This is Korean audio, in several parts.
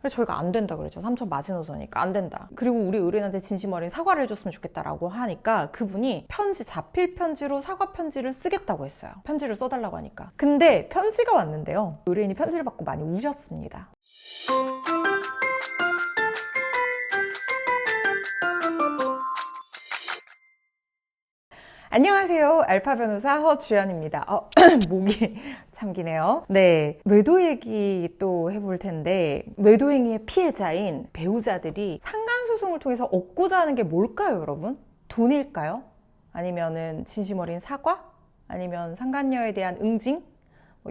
그래서 저희가 안 된다 그랬죠. 삼촌 마지노선이니까 안 된다. 그리고 우리 의뢰인한테 진심 어린 사과를 해줬으면 좋겠다라고 하니까 그분이 편지, 자필 편지로 사과 편지를 쓰겠다고 했어요. 편지를 써달라고 하니까. 근데 편지가 왔는데요. 의뢰인이 편지를 받고 많이 우셨습니다. 안녕하세요. 알파 변호사 허주연입니다. 목이 참기네요. 네, 외도 얘기 또 해볼 텐데 외도행위의 피해자인 배우자들이 상간소송을 통해서 얻고자 하는 게 뭘까요, 여러분? 돈일까요? 아니면은 진심 어린 사과? 아니면 상간녀에 대한 응징?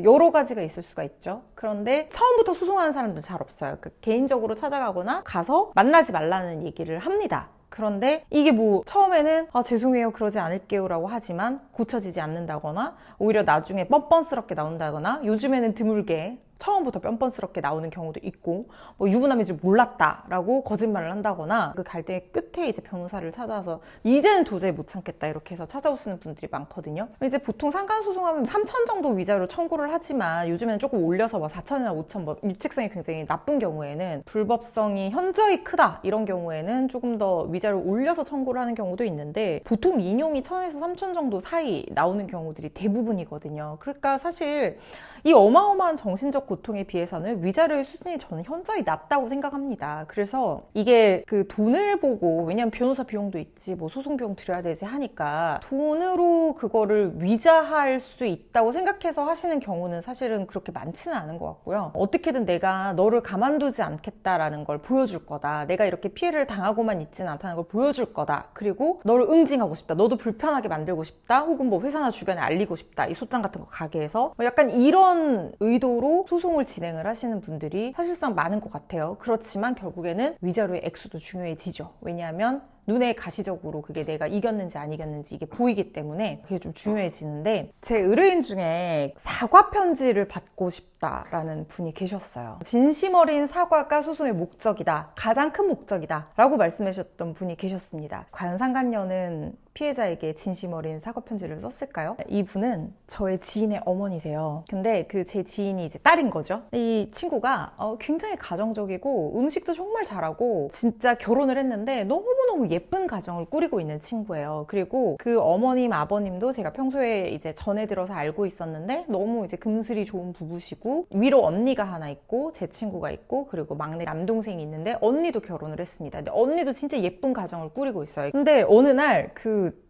여러 가지가 있을 수가 있죠. 그런데 처음부터 소송하는 사람들은 잘 없어요. 개인적으로 찾아가거나 가서 만나지 말라는 얘기를 합니다. 그런데 이게 처음에는 죄송해요 그러지 않을게요 라고 하지만 고쳐지지 않는다거나 오히려 나중에 뻔뻔스럽게 나온다거나 요즘에는 드물게 처음부터 뻔뻔스럽게 나오는 경우도 있고 유부남인 줄 몰랐다라고 거짓말을 한다거나 그 갈등의 끝에 이제 변호사를 찾아서 이제는 도저히 못 참겠다 이렇게 해서 찾아오시는 분들이 많거든요. 이제 보통 상간소송하면 3천 정도 위자료 청구를 하지만 요즘에는 조금 올려서 4천이나 5천 유책성이 굉장히 나쁜 경우에는 불법성이 현저히 크다 이런 경우에는 조금 더 위자료 올려서 청구를 하는 경우도 있는데 보통 인용이 1천에서 3천 정도 사이 나오는 경우들이 대부분이거든요. 그러니까 사실 이 어마어마한 정신적 고통에 비해서는 위자료의 수준이 저는 현저히 낮다고 생각합니다. 그래서 이게 그 돈을 보고 왜냐면 변호사 비용도 있지 소송 비용 들여야 되지 하니까 돈으로 그거를 위자할 수 있다고 생각해서 하시는 경우는 사실은 그렇게 많지는 않은 것 같고요. 어떻게든 내가 너를 가만두지 않겠다라는 걸 보여줄 거다. 내가 이렇게 피해를 당하고만 있지는 않다는 걸 보여줄 거다. 그리고 너를 응징하고 싶다. 너도 불편하게 만들고 싶다. 혹은 회사나 주변에 알리고 싶다. 이 소장 같은 거 가게에서 약간 이런 의도로 소송을 진행을 하시는 분들이 사실상 많은 것 같아요. 그렇지만 결국에는 위자료의 액수도 중요해지죠. 왜냐하면 눈에 가시적으로 그게 내가 이겼는지 안 이겼는지 이게 보이기 때문에 그게 좀 중요해지는데 제 의뢰인 중에 사과 편지를 받고 싶다라는 분이 계셨어요. 진심 어린 사과가 소송의 목적이다. 가장 큰 목적이다. 라고 말씀하셨던 분이 계셨습니다. 과연 상간녀는 피해자에게 진심 어린 사과 편지를 썼을까요? 이분은 저의 지인의 어머니세요. 근데 제 지인이 이제 딸인 거죠. 이 친구가 굉장히 가정적이고 음식도 정말 잘하고 진짜 결혼을 했는데 너무너무 예쁜 가정을 꾸리고 있는 친구예요. 그리고 그 어머님, 아버님도 제가 평소에 이제 전에 들어서 알고 있었는데 너무 이제 금슬이 좋은 부부시고 위로 언니가 하나 있고 제 친구가 있고 그리고 막내 남동생이 있는데 언니도 결혼을 했습니다. 근데 언니도 진짜 예쁜 가정을 꾸리고 있어요. 근데 어느 날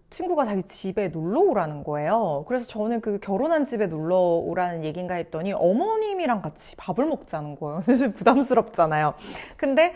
친구가 자기 집에 놀러 오라는 거예요. 그래서 저는 결혼한 집에 놀러 오라는 얘긴가 했더니 어머님이랑 같이 밥을 먹자는 거예요. 사실 부담스럽잖아요. 근데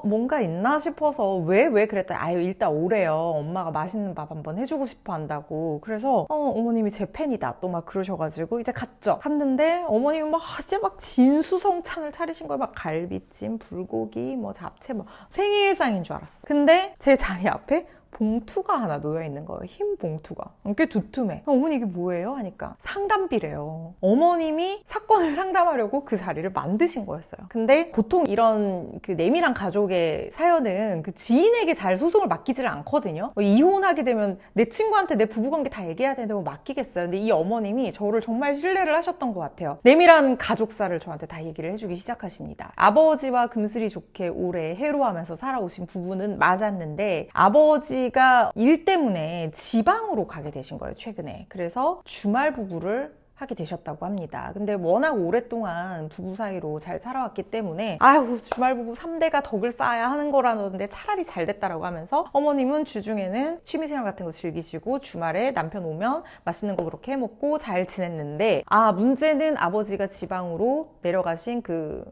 뭔가 있나 싶어서 왜 그랬더니 일단 오래요. 엄마가 맛있는 밥 한번 해주고 싶어 한다고. 그래서 어머님이 제 팬이다 또 그러셔가지고 이제 갔는데 어머님이 진짜 진수성찬을 차리신 거예요. 갈비찜, 불고기, 잡채 생일상인 줄 알았어. 근데 제 자리 앞에 봉투가 하나 놓여있는 거예요. 흰 봉투가. 꽤 두툼해. 어머니 이게 뭐예요? 하니까 상담비래요. 어머님이 사건을 상담하려고 그 자리를 만드신 거였어요. 근데 보통 이런 내밀한 가족의 사연은 지인에게 잘 소송을 맡기지를 않거든요. 이혼하게 되면 내 친구한테 내 부부관계 다 얘기해야 되는데 맡기겠어요. 근데 이 어머님이 저를 정말 신뢰를 하셨던 것 같아요. 내밀한 가족사를 저한테 다 얘기를 해주기 시작하십니다. 아버지와 금슬이 좋게 오래 해로하면서 살아오신 부부는 맞았는데 아버지가 일 때문에 지방으로 가게 되신 거예요, 최근에. 그래서 주말 부부를 하게 되셨다고 합니다. 근데 워낙 오랫동안 부부 사이로 잘 살아왔기 때문에 주말 부부 3대가 덕을 쌓아야 하는 거라는데 차라리 잘 됐다라고 하면서 어머님은 주중에는 취미생활 같은 거 즐기시고 주말에 남편 오면 맛있는 거 그렇게 해먹고 잘 지냈는데 문제는 아버지가 지방으로 내려가신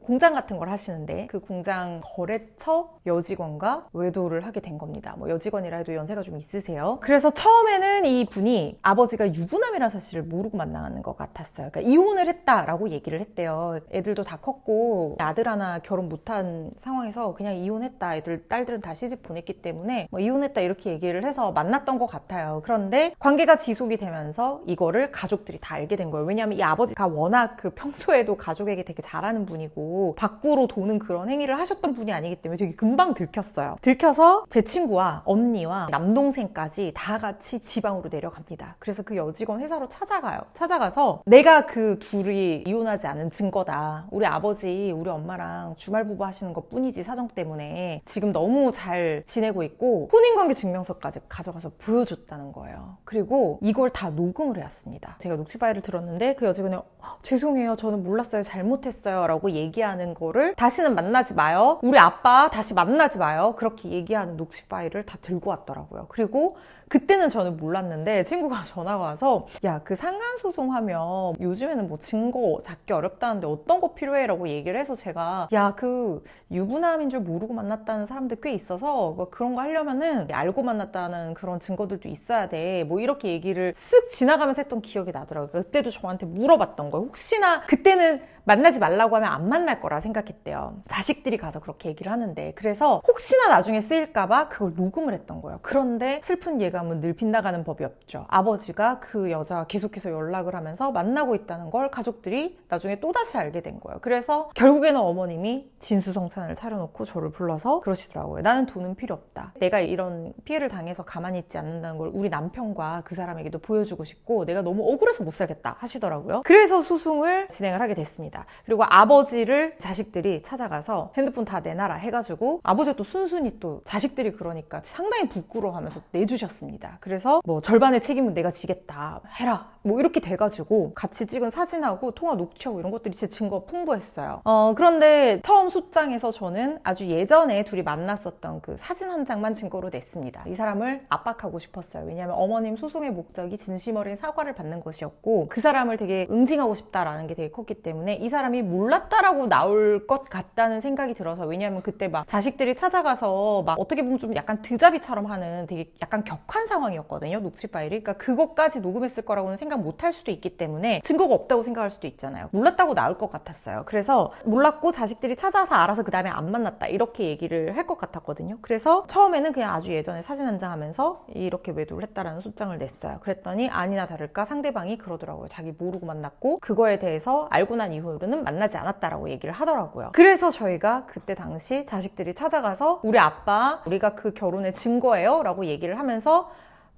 공장 같은 걸 하시는데 그 공장 거래처 여직원과 외도를 하게 된 겁니다. 여직원이라 해도 연세가 좀 있으세요. 그래서 처음에는 이 분이 아버지가 유부남이라는 사실을 모르고 만나는 것 같았어요. 그러니까 이혼을 했다라고 얘기를 했대요. 애들도 다 컸고 아들 하나 결혼 못한 상황에서 그냥 이혼했다. 딸들은 다 시집 보냈기 때문에 이혼했다 이렇게 얘기를 해서 만났던 것 같아요. 그런데 관계가 지속이 되면서 이거를 가족들이 다 알게 된 거예요. 왜냐하면 이 아버지가 워낙 평소에도 가족에게 되게 잘하는 분이고 밖으로 도는 그런 행위를 하셨던 분이 아니기 때문에 되게 금방 들켰어요. 들켜서 제 친구와 언니와 남동생까지 다 같이 지방으로 내려갑니다. 그래서 그 여직원 회사로 찾아가서 그래서 내가 그 둘이 이혼하지 않은 증거다. 우리 아버지 우리 엄마랑 주말부부 하시는 것 뿐이지 사정 때문에 지금 너무 잘 지내고 있고 혼인관계 증명서까지 가져가서 보여줬다는 거예요. 그리고 이걸 다 녹음을 해왔습니다. 제가 녹취 파일을 들었는데 그 여자가 그냥 죄송해요, 저는 몰랐어요, 잘못했어요 라고 얘기하는 거를 다시는 만나지 마요, 우리 아빠 다시 만나지 마요, 그렇게 얘기하는 녹취 파일을 다 들고 왔더라고요. 그리고 그때는 저는 몰랐는데 친구가 전화가 와서 야, 그 상간소송하면 요즘에는 뭐 증거 잡기 어렵다는데 어떤 거 필요해? 라고 얘기를 해서 제가 야, 그 유부남인 줄 모르고 만났다는 사람들 꽤 있어서 뭐 그런 거 하려면은 알고 만났다는 그런 증거들도 있어야 돼, 뭐 이렇게 얘기를 쓱 지나가면서 했던 기억이 나더라고요. 그때도 저한테 물어봤던 거예요. 혹시나 그때는 만나지 말라고 하면 안 만날 거라 생각했대요. 자식들이 가서 그렇게 얘기를 하는데, 그래서 혹시나 나중에 쓰일까봐 그걸 녹음을 했던 거예요. 그런데 슬픈 예감은 늘 빗나가는 법이 없죠. 아버지가 그 여자와 계속해서 연락을 하면서 만나고 있다는 걸 가족들이 나중에 또다시 알게 된 거예요. 그래서 결국에는 어머님이 진수성찬을 차려놓고 저를 불러서 그러시더라고요. 나는 돈은 필요 없다. 내가 이런 피해를 당해서 가만히 있지 않는다는 걸 우리 남편과 그 사람에게도 보여주고 싶고 내가 너무 억울해서 못 살겠다 하시더라고요. 그래서 소송을 진행을 하게 됐습니다. 그리고 아버지를 자식들이 찾아가서 핸드폰 다 내놔라 해가지고 아버지가 또 순순히 또 자식들이 그러니까 상당히 부끄러워하면서 내주셨습니다. 그래서 뭐 절반의 책임은 내가 지겠다 해라 뭐 이렇게 돼가지고 같이 찍은 사진하고 통화 녹취하고 이런 것들이 제 증거 풍부했어요. 그런데 처음 소장에서 저는 아주 예전에 둘이 만났었던 그 사진 한 장만 증거로 냈습니다. 이 사람을 압박하고 싶었어요. 왜냐하면 어머님 소송의 목적이 진심 어린 사과를 받는 것이었고 그 사람을 되게 응징하고 싶다라는 게 되게 컸기 때문에 이 사람이 몰랐다라고 나올 것 같다는 생각이 들어서, 왜냐하면 그때 막 자식들이 찾아가서 막 어떻게 보면 좀 약간 드자비처럼 하는 되게 약간 격한 상황이었거든요, 녹취 파일이. 그러니까 그것까지 녹음했을 거라고는 생각 못 할 수도 있기 때문에 증거가 없다고 생각할 수도 있잖아요. 몰랐다고 나올 것 같았어요. 그래서 몰랐고 자식들이 찾아서 알아서 그 다음에 안 만났다 이렇게 얘기를 할 것 같았거든요. 그래서 처음에는 그냥 아주 예전에 사진 한 장 하면서 이렇게 외도를 했다라는 소장을 냈어요. 그랬더니 아니나 다를까 상대방이 그러더라고요. 자기 모르고 만났고 그거에 대해서 알고 난 이후로는 만나지 않았다라고 얘기를 하더라고요. 그래서 저희가 그때 당시 자식들이 찾아가서 우리 아빠 우리가 그 결혼의 증거예요 라고 얘기를 하면서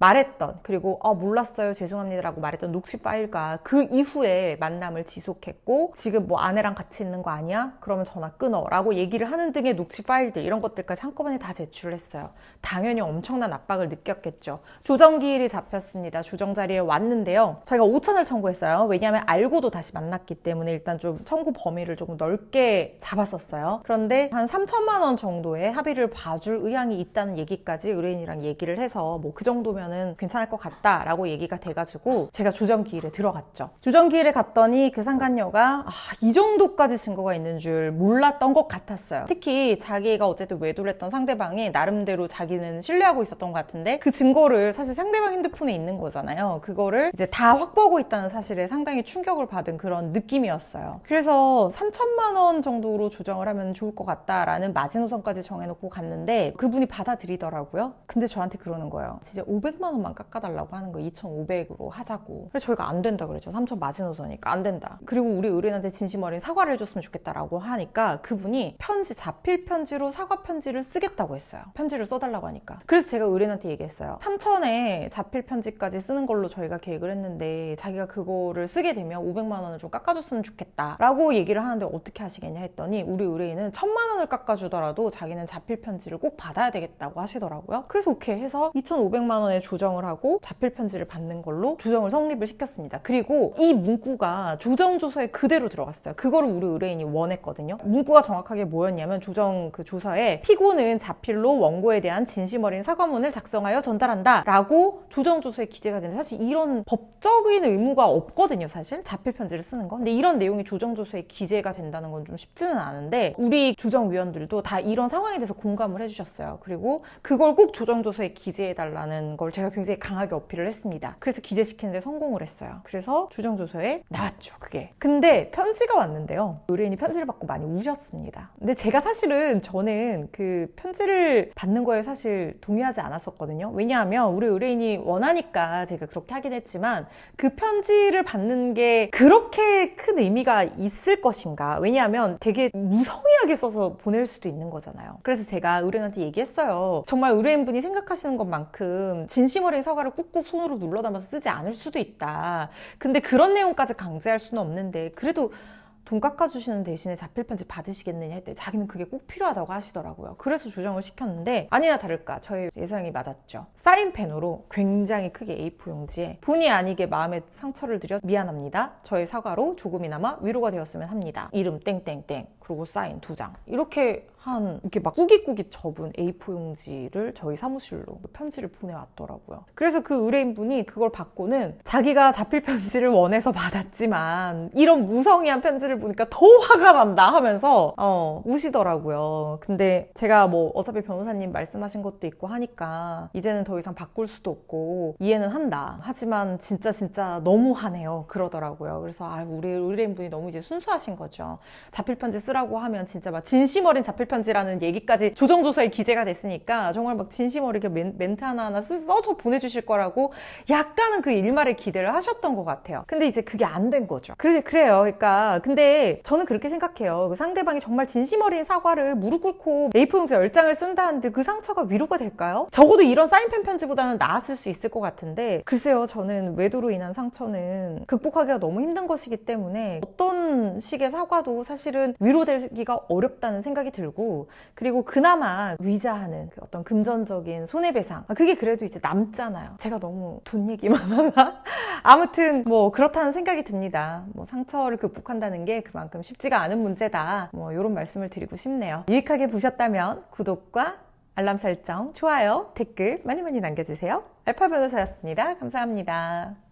말했던, 그리고 몰랐어요 죄송합니다 라고 말했던 녹취 파일과 그 이후에 만남을 지속했고 지금 뭐 아내랑 같이 있는 거 아니야? 그러면 전화 끊어 라고 얘기를 하는 등의 녹취 파일들 이런 것들까지 한꺼번에 다 제출을 했어요. 당연히 엄청난 압박을 느꼈겠죠. 조정기일이 잡혔습니다. 조정 자리에 왔는데요. 저희가 5천을 청구했어요. 왜냐하면 알고도 다시 만났기 때문에 일단 좀 청구 범위를 조금 넓게 잡았었어요. 그런데 한 3천만 원 정도의 합의를 봐줄 의향이 있다는 얘기까지 의뢰인이랑 얘기를 해서 뭐 그 정도면 괜찮을 것 같다라고 얘기가 돼가지고 제가 조정기일에 들어갔죠. 조정기일에 갔더니 그 상간녀가 이 정도까지 증거가 있는 줄 몰랐던 것 같았어요. 특히 자기가 어쨌든 외도를 했던 상대방이 나름대로 자기는 신뢰하고 있었던 것 같은데 그 증거를 사실 상대방 핸드폰에 있는 거잖아요. 그거를 이제 다 확보하고 있다는 사실에 상당히 충격을 받은 그런 느낌이었어요. 그래서 3천만 원 정도로 조정을 하면 좋을 것 같다라는 마지노선까지 정해놓고 갔는데 그분이 받아들이더라고요. 근데 저한테 그러는 거예요. 진짜 500만 원만 깎아달라고 하는 거예요. 2,500으로 하자고. 그래서 저희가 안 된다 그랬죠. 3천 마지노선이니까 안 된다. 그리고 우리 의뢰인한테 진심 어린 사과를 해줬으면 좋겠다라고 하니까 그분이 편지, 자필 편지로 사과 편지를 쓰겠다고 했어요. 편지를 써달라고 하니까. 그래서 제가 의뢰인한테 얘기했어요. 3천에 자필 편지까지 쓰는 걸로 저희가 계획을 했는데 자기가 그거를 쓰게 되면 500만 원을 좀 깎아줬으면 좋겠다 라고 얘기를 하는데 어떻게 하시겠냐 했더니 우리 의뢰인은 1,000만 원을 깎아주더라도 자기는 자필 편지를 꼭 받아야 되겠다고 하시더라고요. 그래서 오케이 해서 2,500만 원에 조정을 하고 자필 편지를 받는 걸로 조정을 성립을 시켰습니다. 그리고 이 문구가 조정조서에 그대로 들어갔어요. 그거를 우리 의뢰인이 원했거든요. 문구가 정확하게 뭐였냐면 조정 그 조서에 피고는 자필로 원고에 대한 진심 어린 사과문을 작성하여 전달한다 라고 조정조서에 기재가 되는데 사실 이런 법적인 의무가 없거든요. 사실 자필 편지를 쓰는 거. 근데 이런 내용이 조정조서에 기재가 된다는 건 좀 쉽지는 않은데 우리 조정위원들도 다 이런 상황에 대해서 공감을 해주셨어요. 그리고 그걸 꼭 조정조서에 기재해달라는 걸 제가 굉장히 강하게 어필을 했습니다. 그래서 기재시키는데 성공을 했어요. 그래서 조정조서에 나왔죠, 그게. 근데 편지가 왔는데요. 의뢰인이 편지를 받고 많이 우셨습니다. 근데 제가 사실은 저는 그 편지를 받는 거에 사실 동의하지 않았었거든요. 왜냐하면 우리 의뢰인이 원하니까 제가 그렇게 하긴 했지만 그 편지를 받는 게 그렇게 큰 의미가 있을 것인가. 왜냐하면 되게 무성의하게 써서 보낼 수도 있는 거잖아요. 그래서 제가 의뢰인한테 얘기했어요. 정말 의뢰인분이 생각하시는 것만큼 진심 어린 사과를 꾹꾹 손으로 눌러 담아서 쓰지 않을 수도 있다. 근데 그런 내용까지 강제할 수는 없는데 그래도 돈 깎아주시는 대신에 자필 편지 받으시겠느냐 했더니 자기는 그게 꼭 필요하다고 하시더라고요. 그래서 조정을 시켰는데 아니나 다를까 저의 예상이 맞았죠. 사인펜으로 굉장히 크게 A4 용지에 본의 아니게 마음에 상처를 드려 미안합니다. 저의 사과로 조금이나마 위로가 되었으면 합니다. 이름 땡땡땡 그리고 사인 2장 이렇게 이렇게 막 꾸깃꾸깃 접은 A4 용지를 저희 사무실로 편지를 보내왔더라고요. 그래서 그 의뢰인분이 그걸 받고는 자기가 자필 편지를 원해서 받았지만 이런 무성의한 편지를 보니까 더 화가 난다 하면서 우시더라고요. 근데 제가 뭐 어차피 변호사님 말씀하신 것도 있고 하니까 이제는 더 이상 바꿀 수도 없고 이해는 한다. 하지만 진짜 너무하네요. 그러더라고요. 그래서 우리 의뢰인분이 너무 이제 순수하신 거죠. 자필 편지 쓰라고 하면 진짜 막 진심 어린 자필 편지라는 얘기까지 조정조서에 기재가 됐으니까 정말 막 진심 어리게 멘트 하나하나 써서 보내주실 거라고 약간은 그 일말의 기대를 하셨던 것 같아요. 근데 이제 그게 안 된 거죠. 그래요. 그러니까 근데 저는 그렇게 생각해요. 그 상대방이 정말 진심 어린 사과를 무릎 꿇고 A4 용지 10장을 쓴다는데 그 상처가 위로가 될까요? 적어도 이런 사인펜 편지보다는 나았을 수 있을 것 같은데 글쎄요. 저는 외도로 인한 상처는 극복하기가 너무 힘든 것이기 때문에 어떤 식의 사과도 사실은 위로되기가 어렵다는 생각이 들고 그리고 그나마 위자하는 그 어떤 금전적인 손해배상 그게 그래도 이제 남잖아요. 제가 너무 돈 얘기만 하나? 아무튼 뭐 그렇다는 생각이 듭니다. 뭐 상처를 극복한다는 게 그만큼 쉽지가 않은 문제다. 뭐 이런 말씀을 드리고 싶네요. 유익하게 보셨다면 구독과 알람 설정, 좋아요, 댓글 많이 남겨주세요. 알파 변호사였습니다. 감사합니다.